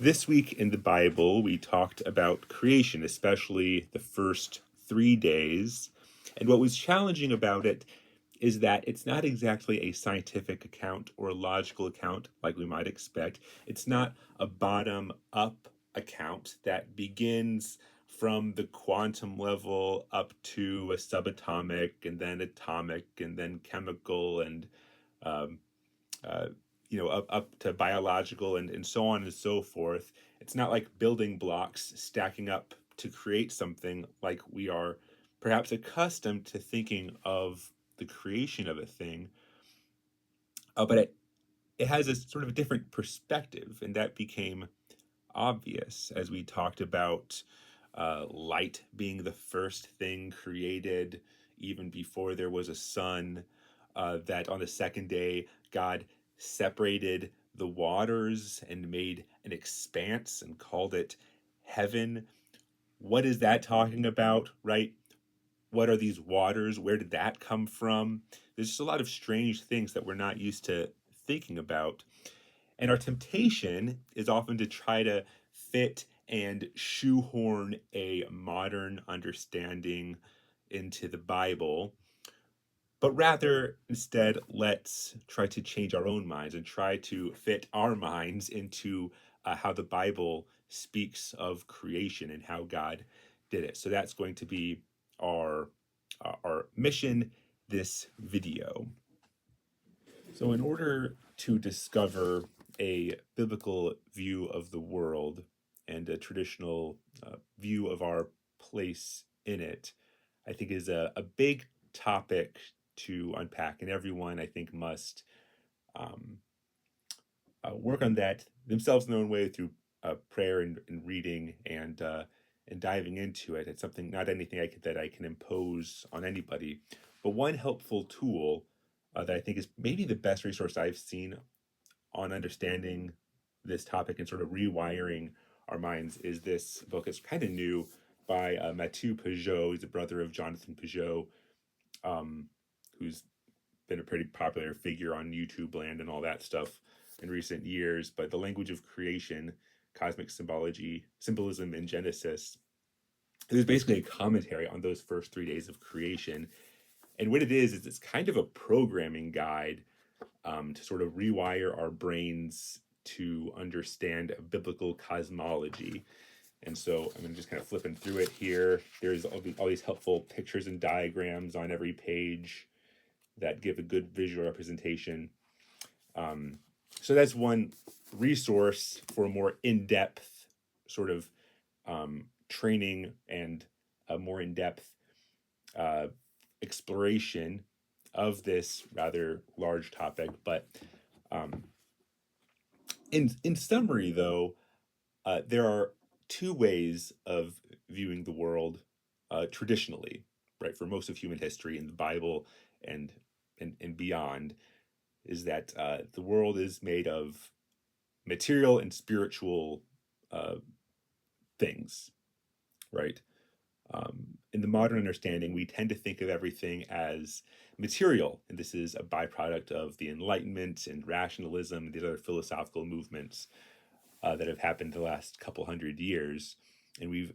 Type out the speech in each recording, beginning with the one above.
This week in the Bible, we talked about creation, especially the first 3 days. And what was challenging about it is that it's not exactly a scientific account or a logical account like we might expect. It's not a bottom up account that begins from the quantum level up to a subatomic and then atomic and then chemical and um, uh, up to biological and so on and so forth. It's not like building blocks stacking up to create something like we are perhaps accustomed to thinking of the creation of a thing. But it has a sort of a different perspective, and that became obvious as we talked about light being the first thing created even before there was a sun, that on the second day, God separated the waters and made an expanse and called it heaven. What is that talking about, right? What are these waters? Where did that come from? There's just a lot of strange things that we're not used to thinking about. And our temptation is often to try to fit and shoehorn a modern understanding into the Bible, but rather instead let's try to change our own minds and try to fit our minds into how the Bible speaks of creation and how God did it. So that's going to be our our mission this video. So in order to discover a biblical view of the world and a traditional view of our place in it, I think is a big topic to unpack, and everyone I think must um, work on that themselves in their own way through prayer and reading and diving into it. It's something, not anything that I can impose on anybody, but one helpful tool that I think is maybe the best resource I've seen on understanding this topic and sort of rewiring our minds is this book. It's kind of new by Matthieu Pageau. He's the brother of Jonathan Pageau, who's been a pretty popular figure on YouTube land and all that stuff in recent years. But The Language of Creation, Cosmic Symbology, Symbolism in Genesis, it was basically a commentary on those first 3 days of creation. And what it is it's kind of a programming guide to sort of rewire our brains to understand biblical cosmology. And so I'm just kind of flipping through it here. There's all these helpful pictures and diagrams on every page that give a good visual representation. So that's one resource for a more in-depth sort of training and a more in-depth uh, exploration of this rather large topic. But in summary, though, there are two ways of viewing the world traditionally, right? For most of human history in the Bible and and beyond, is that the world is made of material and spiritual uh, things, right? In the modern understanding, we tend to think of everything as material, and this is a byproduct of the Enlightenment and rationalism and these other philosophical movements that have happened the last couple hundred years. And we've,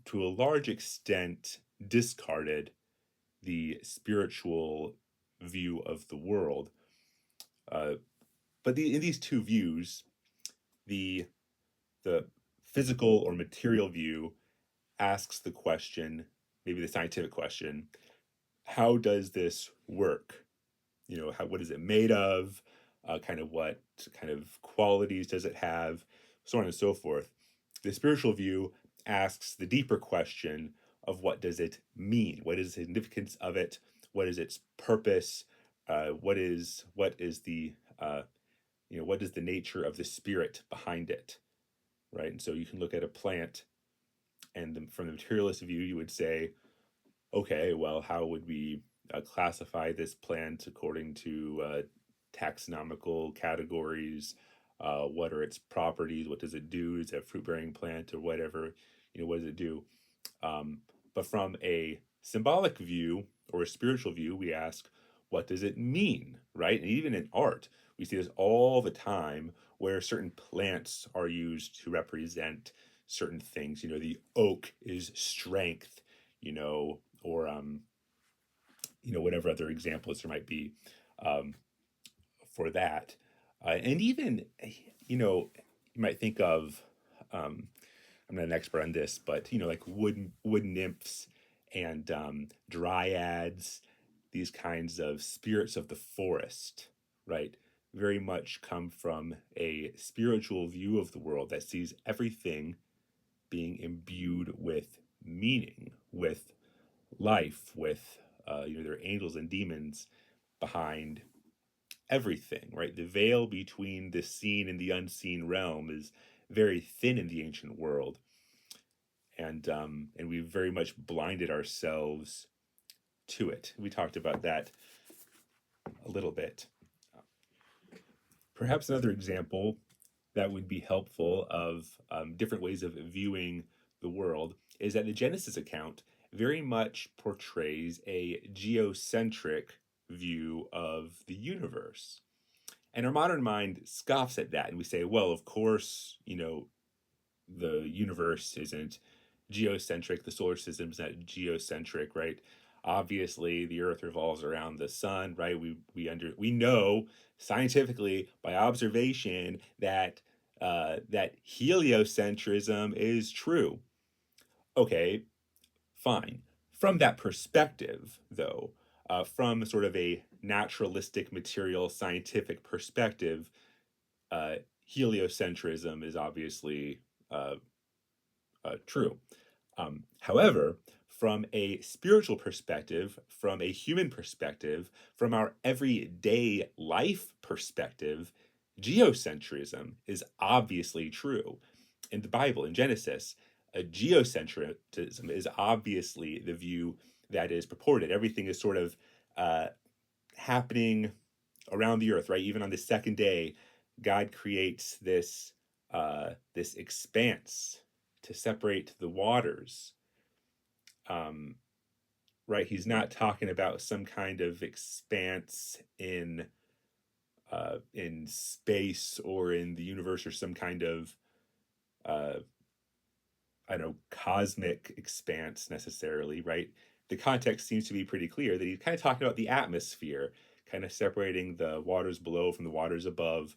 to a large extent, discarded the spiritual view of the world. But in these two views, the the physical or material view asks the question, maybe the scientific question, how does this work? What is it made of? Kind of what kind of qualities does it have? So on and so forth. The spiritual view asks the deeper question of what does it mean? What is the significance of it? What is its purpose? What is the nature of the spirit behind it? Right. And so you can look at a plant, and from the materialist view, you would say, okay, well, how would we classify this plant according to taxonomical categories? What are its properties? What does it do? Is it a fruit-bearing plant or whatever? What does it do? But from a symbolic view or a spiritual view, we ask, what does it mean, right? And even in art, we see this all the time where certain plants are used to represent certain things. The oak is strength, or whatever other examples there might be um, for that. And even, you might think of, um, I'm not an expert on this, but like wood nymphs and dryads, these kinds of spirits of the forest, right? Very much come from a spiritual view of the world that sees everything being imbued with meaning, with life, with there are angels and demons behind everything, right? The veil between the seen and the unseen realm is very thin in the ancient world, and we've very much blinded ourselves to it. We talked about that a little bit. Perhaps another example that would be helpful of different ways of viewing the world is that the Genesis account very much portrays a geocentric view of the universe. And our modern mind scoffs at that, and we say, well, of course, the universe isn't geocentric, the solar system is not geocentric, right? Obviously, the Earth revolves around the sun, right? We know scientifically by observation that that heliocentrism is true. Okay, fine. From that perspective, though, from sort of a naturalistic, material, scientific perspective, uh, heliocentrism is obviously uh, true. However, from a spiritual perspective, from a human perspective, from our everyday life perspective, geocentrism is obviously true. In the Bible, in Genesis, a geocentrism is obviously the view that is purported. Everything is sort of uh, happening around the earth, right? Even on the second day, God creates this expanse to separate the waters. Um, right? He's not talking about some kind of expanse in space or in the universe or some kind of uh, I don't know, cosmic expanse necessarily, right? The context seems to be pretty clear that he's kind of talking about the atmosphere, kind of separating the waters below from the waters above,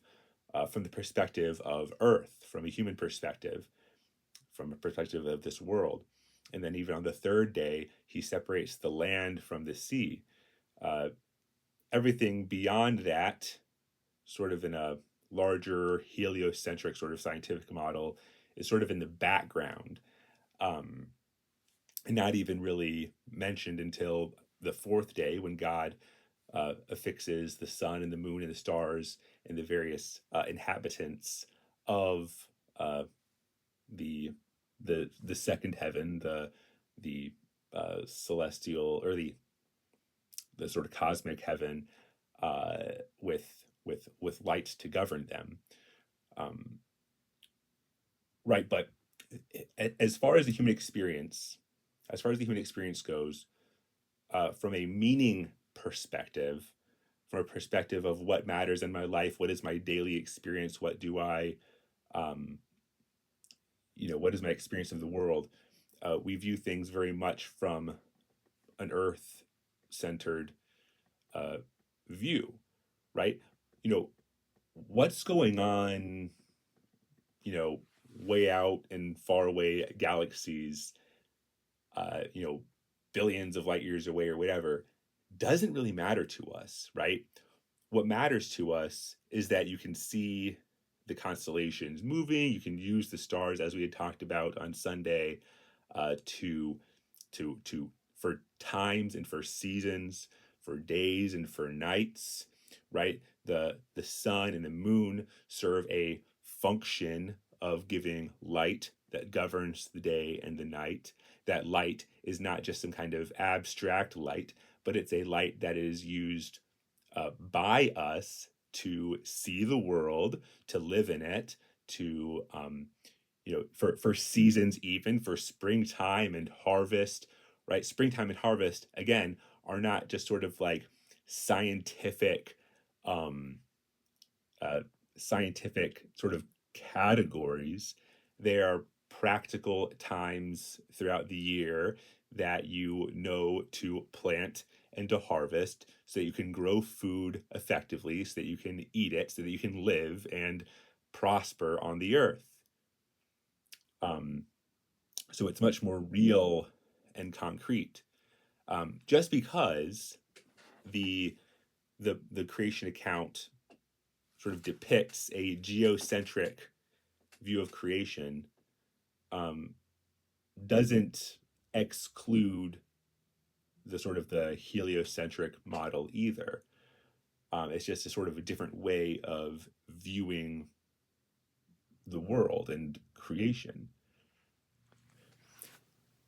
from the perspective of Earth, from a human perspective, from a perspective of this world. And then even on the third day, he separates the land from the sea. Uh, Everything beyond that, sort of in a larger heliocentric sort of scientific model, is sort of in the background. Um, and not even really mentioned until the fourth day when God affixes the sun and the moon and the stars and the various inhabitants of uh, the the second heaven, the celestial or the sort of cosmic heaven, uh, with light to govern them. Um, right, but as far as the human experience, as far as the human experience goes, from a meaning perspective, from a perspective of what matters in my life, what is my daily experience, what do I, um, what is my experience of the world? We view things very much from an earth centered uh, view, right? You know, what's going on, way out in far away galaxies, you know, billions of light years away or whatever, doesn't really matter to us, right? What matters to us is that you can see the constellations moving. You can use the stars, as we had talked about on Sunday, to for times and for seasons, for days and for nights, right? The sun and the moon serve a function of giving light that governs the day and the night. That light is not just some kind of abstract light, but it's a light that is used by us to see the world, to live in it, to for seasons, even for springtime and harvest, right? Springtime and harvest again are not just sort of like scientific um, scientific sort of categories. There are practical times throughout the year that you know to plant and to harvest so that you can grow food effectively, so that you can eat it, so that you can live and prosper on the earth. Um, so it's much more real and concrete. Just because the the creation account sort of depicts a geocentric view of creation, um, doesn't exclude the sort of the heliocentric model either. It's just a sort of a different way of viewing the world and creation.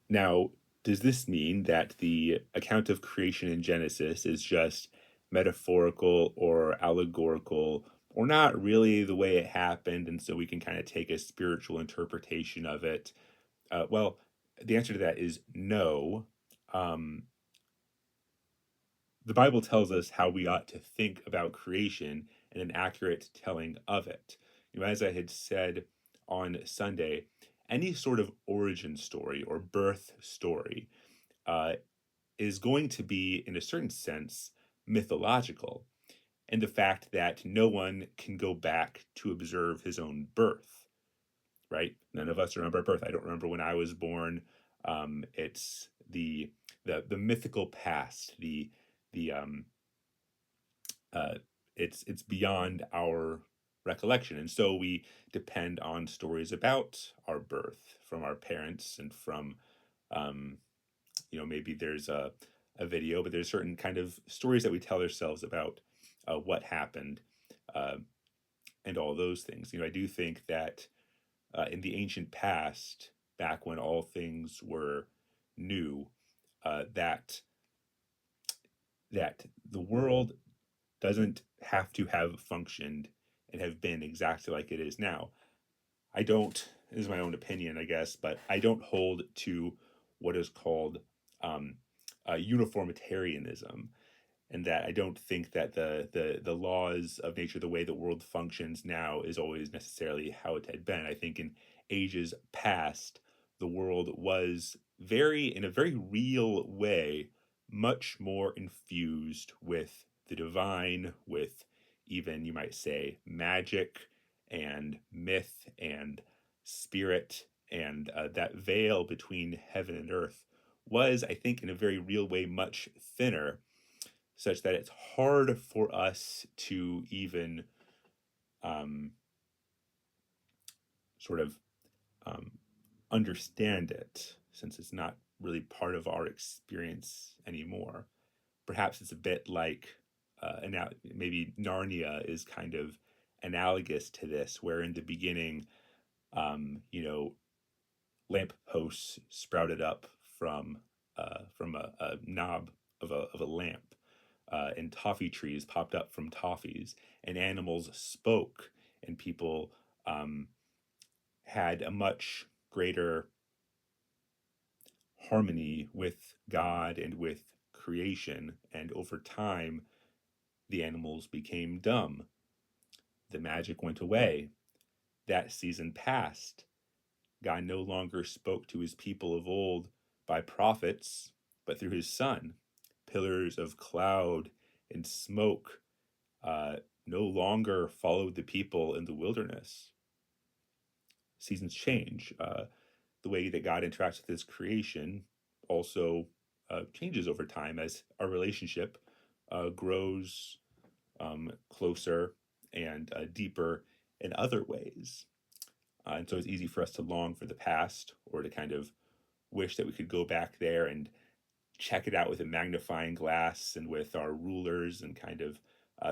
Now, does this mean that the account of creation in Genesis is just metaphorical or allegorical or not really the way it happened, and so we can kind of take a spiritual interpretation of it? Well, the answer to that is no. Um, the Bible tells us how we ought to think about creation and an accurate telling of it. As I had said on Sunday, any sort of origin story or birth story uh, is going to be, in a certain sense, mythological. And the fact that no one can go back to observe his own birth, right? None of us remember birth. I don't remember when I was born. It's the mythical past, the uh, it's beyond our recollection, and so we depend on stories about our birth from our parents and from um, maybe there's a video, but there's certain kind of stories that we tell ourselves about what happened, uh, and all those things. I do think that in the ancient past, back when all things were new, that the world doesn't have to have functioned and have been exactly like it is now. I don't, this is my own opinion, I guess, but I don't hold to what is called um, uniformitarianism, and that I don't think that the laws of nature, the way the world functions now, is always necessarily how it had been. I think in ages past, the world was in a very real way, much more infused with the divine, with even, you might say, magic and myth and spirit, and that veil between heaven and earth was, I think, in a very real way, much thinner, such that it's hard for us to even um, sort of um, understand it, since it's not really part of our experience anymore. Perhaps it's a bit like maybe Narnia is kind of analogous to this, where in the beginning, um, you know, lampposts sprouted up from a knob of a lamp, and toffee trees popped up from toffees, and animals spoke, and people um, had a much greater harmony with God and with creation. And over time, the animals became dumb. The magic went away. That season passed. God no longer spoke to his people of old by prophets, but through his Son. Pillars of cloud and smoke no longer followed the people in the wilderness. Seasons change. The way that God interacts with his creation also changes over time as our relationship grows closer and deeper in other ways. And so it's easy for us to long for the past, or to kind of wish that we could go back there and check it out with a magnifying glass and with our rulers, and kind of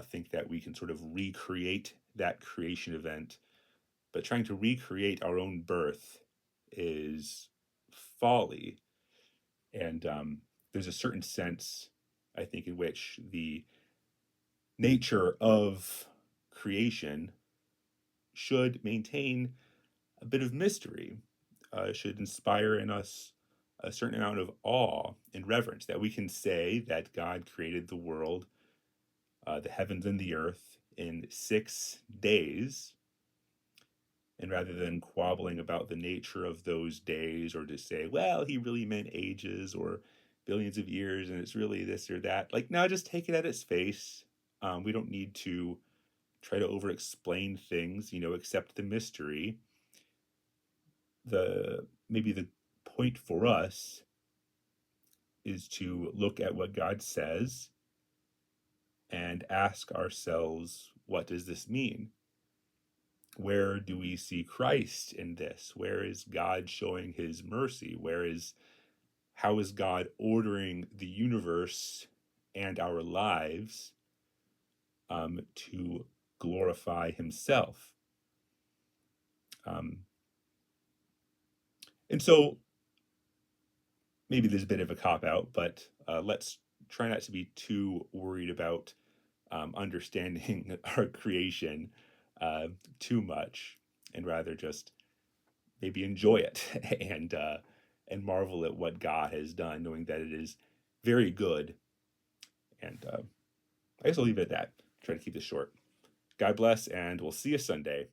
think that we can sort of recreate that creation event. But trying to recreate our own birth is folly. And there's a certain sense, I think, in which the nature of creation should maintain a bit of mystery, should inspire in us a certain amount of awe and reverence, that we can say that God created the world, the heavens and the earth, in 6 days. And rather than quabbling about the nature of those days, or to say, well, he really meant ages or billions of years and it's really this or that, like, no, just take it at its face. We don't need to try to over explain things, accept the mystery. Maybe the point for us is to look at what God says and ask ourselves, what does this mean? Where do we see Christ in this? Where is God showing his mercy? How is God ordering the universe and our lives to glorify himself? And so maybe there's a bit of a cop out, but let's try not to be too worried about understanding our creation too much, and rather just maybe enjoy it and marvel at what God has done, knowing that it is very good. And I guess I'll leave it at that. Try to keep this short. God bless, and we'll see you Sunday.